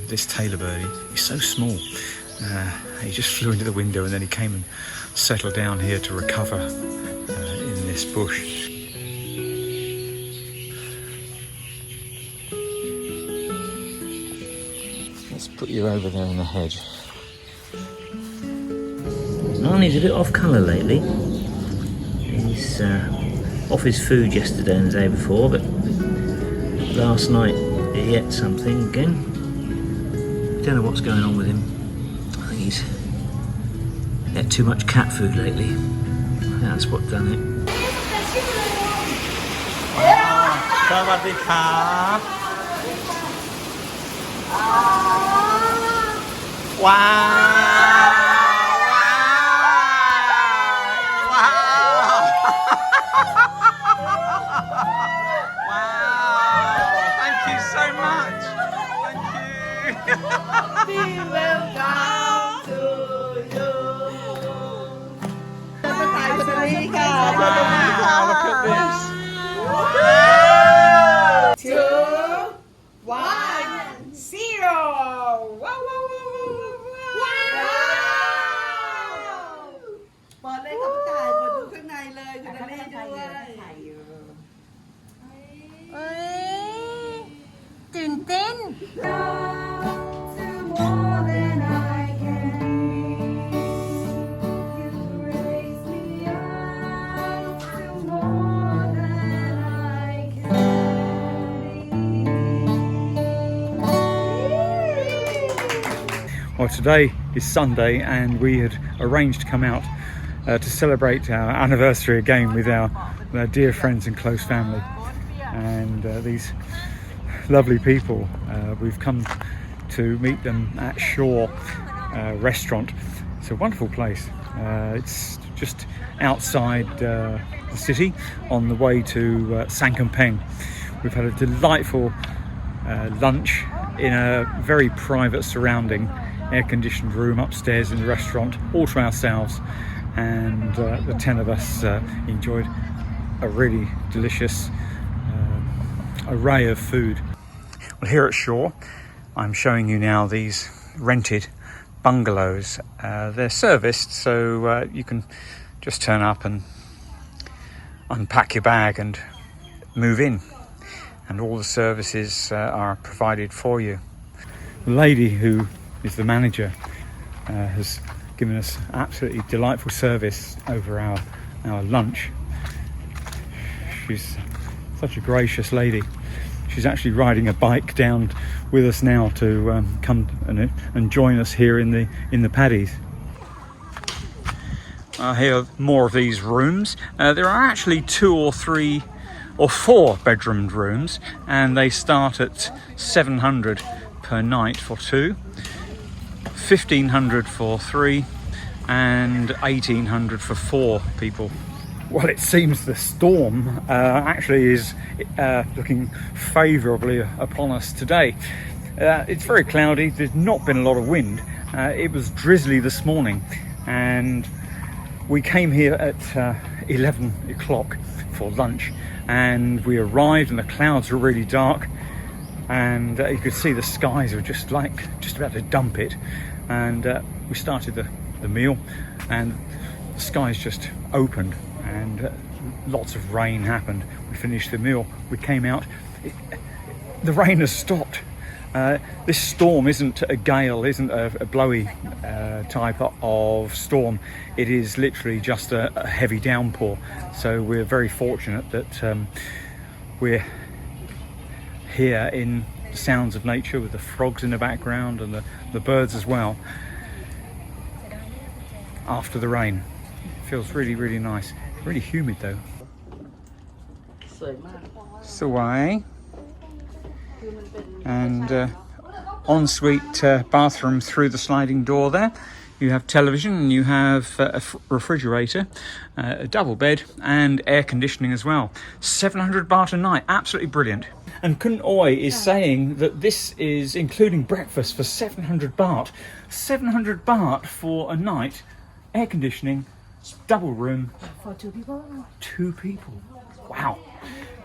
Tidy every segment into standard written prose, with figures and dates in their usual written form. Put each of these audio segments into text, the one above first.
This TailorBird, he's so small. He just flew into the window and then he came and settled down here to recover in this bush. Let's put you over there in the hedge. Marnie's a bit off colour lately. He's off his food yesterday and the day before, but last night he ate something again. Don't know what's going on with him. I think he's ate too much cat food lately. I think that's what done it. Wow! Well, today is Sunday and we had arranged to come out to celebrate our anniversary again with our dear friends and close family, and these lovely people. We've come to meet them at Shor restaurant. It's a wonderful place. It's just outside the city on the way to San Kamphaeng. We've had a delightful lunch in a very private surrounding, air-conditioned room upstairs in the restaurant, all to ourselves, and the 10 of us enjoyed a really delicious array of food. Well, here at Shor, I'm showing you now these rented bungalows. They're serviced, so you can just turn up and unpack your bag and move in, and all the services are provided for you. The lady who is the manager has given us absolutely delightful service over our lunch. She's such a gracious lady. She's actually riding a bike down with us now to come and join us here in the paddies. Here are more of these rooms. There are actually 2 or 3 or 4 bedroomed rooms, and they start at $700 per night for 2, $1,500 for 3, and $1,800 for 4 people. Well, it seems the storm actually is looking favourably upon us today. It's very cloudy. There's not been a lot of wind. It was drizzly this morning, and we came here at 11 o'clock for lunch, and we arrived and the clouds were really dark, and you could see the skies were just about to dump it, and we started the meal and the skies just opened and lots of rain happened. We finished the meal, we came out, the rain has stopped. This storm isn't a gale, isn't a blowy type of storm. It is literally just a heavy downpour. So we're very fortunate that we're here in the sounds of nature with the frogs in the background and the birds as well. After the rain, it feels really, really nice. Really humid though. Sawai. And ensuite bathroom through the sliding door there. You have television and you have a refrigerator, a double bed and air conditioning as well. 700 baht a night, absolutely brilliant. And Kun Oi is saying that this is including breakfast for 700 baht. 700 baht for a night, air conditioning, double room. For 2 people? 2 people. Wow.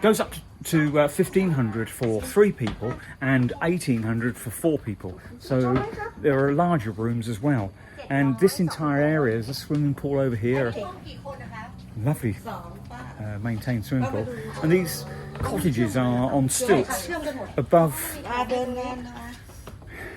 Goes up to to 1,500 for 3 people and 1,800 for 4 people. So there are larger rooms as well. And this entire area is a swimming pool over here. Lovely maintained swimming pool. And these cottages are on stilts above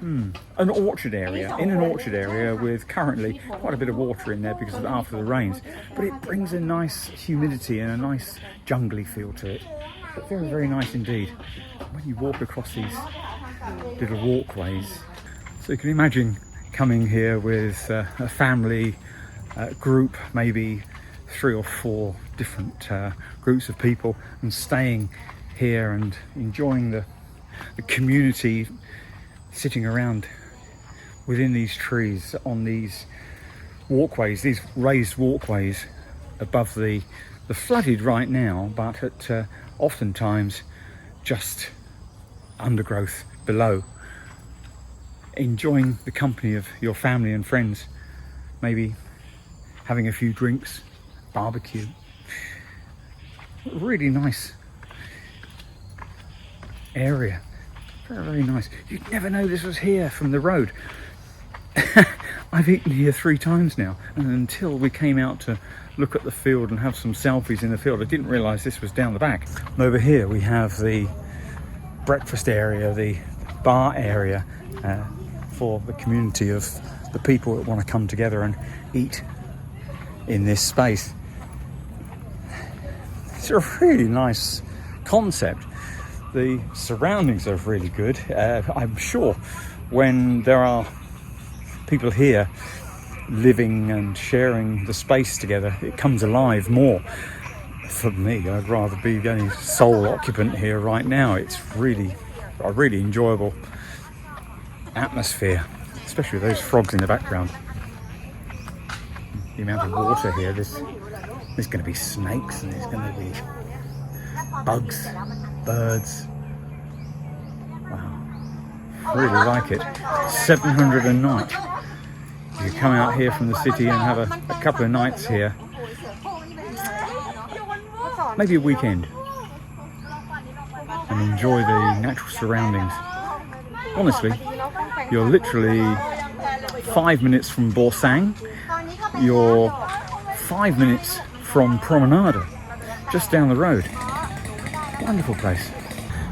an orchard area, in an orchard area with currently quite a bit of water in there because of after the rains. But it brings a nice humidity and a nice jungly feel to it. Very, very nice indeed. When you walk across these little walkways, so you can imagine coming here with a family group, maybe 3 or 4 different groups of people, and staying here and enjoying the community, sitting around within these trees on these walkways, these raised walkways above the flooded right now, but at oftentimes just undergrowth below, enjoying the company of your family and friends, maybe having a few drinks, barbecue. Really nice area, very, very nice. You'd never know this was here from the road. I've eaten here 3 times now, and until we came out to look at the field and have some selfies in the field, I didn't realise this was down the back. And over here we have the breakfast area, the bar area for the community of the people that want to come together and eat in this space. It's a really nice concept. The surroundings are really good. I'm sure when there are people here living and sharing the space together, it comes alive more. For me, I'd rather be the only sole occupant here right now. It's really a really enjoyable atmosphere, especially with those frogs in the background. The amount of water here, there's going to be snakes and there's going to be bugs, birds. Wow, really like it. 700 a night. You come out here from the city and have a couple of nights here, maybe a weekend, and enjoy the natural surroundings. Honestly, you're literally 5 minutes from Borsang, you're 5 minutes from Promenade, just down the road. Wonderful place.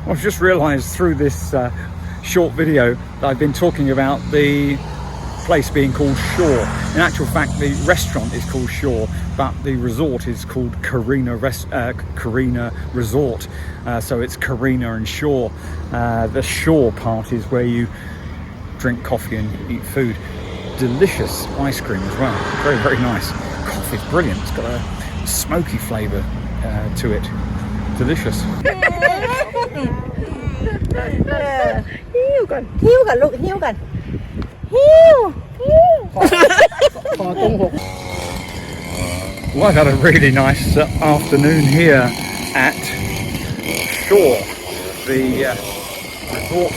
I've just realised through this short video that I've been talking about the place being called Shor. In actual fact, the restaurant is called Shor, but the resort is called Karina Resort. So it's Karina and Shor. The Shor part is where you drink coffee and eat food. Delicious ice cream as well. Very, very nice. Coffee's brilliant. It's got a smoky flavour to it. Delicious. Well, I've had a really nice afternoon here at Shor, the resort,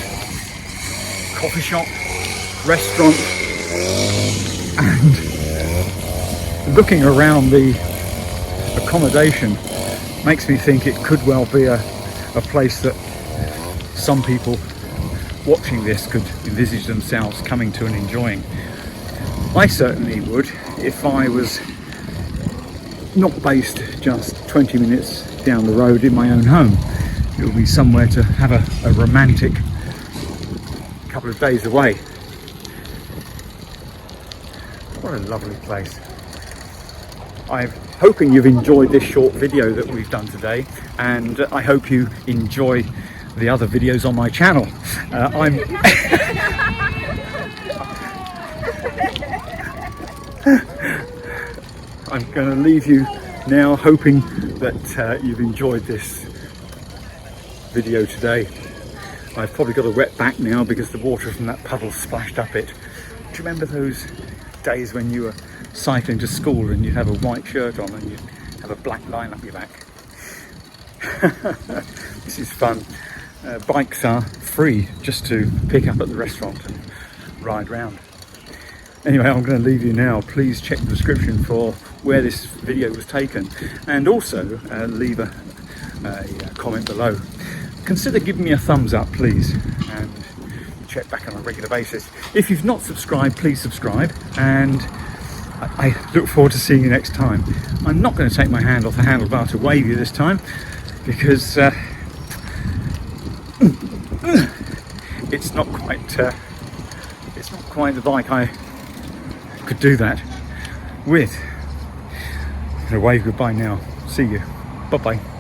coffee shop, restaurant, and looking around the accommodation makes me think it could well be a place that some people watching this could envisage themselves coming to and enjoying. I certainly would if I was not based just 20 minutes down the road in my own home. It would be somewhere to have a romantic couple of days away. What a lovely place. I'm hoping you've enjoyed this short video that we've done today, and I hope you enjoy the other videos on my channel. I'm going to leave you now, hoping that you've enjoyed this video today. I've probably got a wet back now because the water from that puddle splashed up it. Do you remember those days when you were cycling to school and you'd have a white shirt on and you'd have a black line up your back? This is fun. Bikes are free just to pick up at the restaurant and ride round. Anyway, I'm going to leave you now. Please check the description for where this video was taken, and also leave a a comment below. Consider giving me a thumbs up, please, and check back on a regular basis. If you've not subscribed, please subscribe, and I look forward to seeing you next time. I'm not going to take my hand off the handlebar to wave you this time, because it's not quite the bike I could do that with. I'm going to wave goodbye now. See you. Bye bye.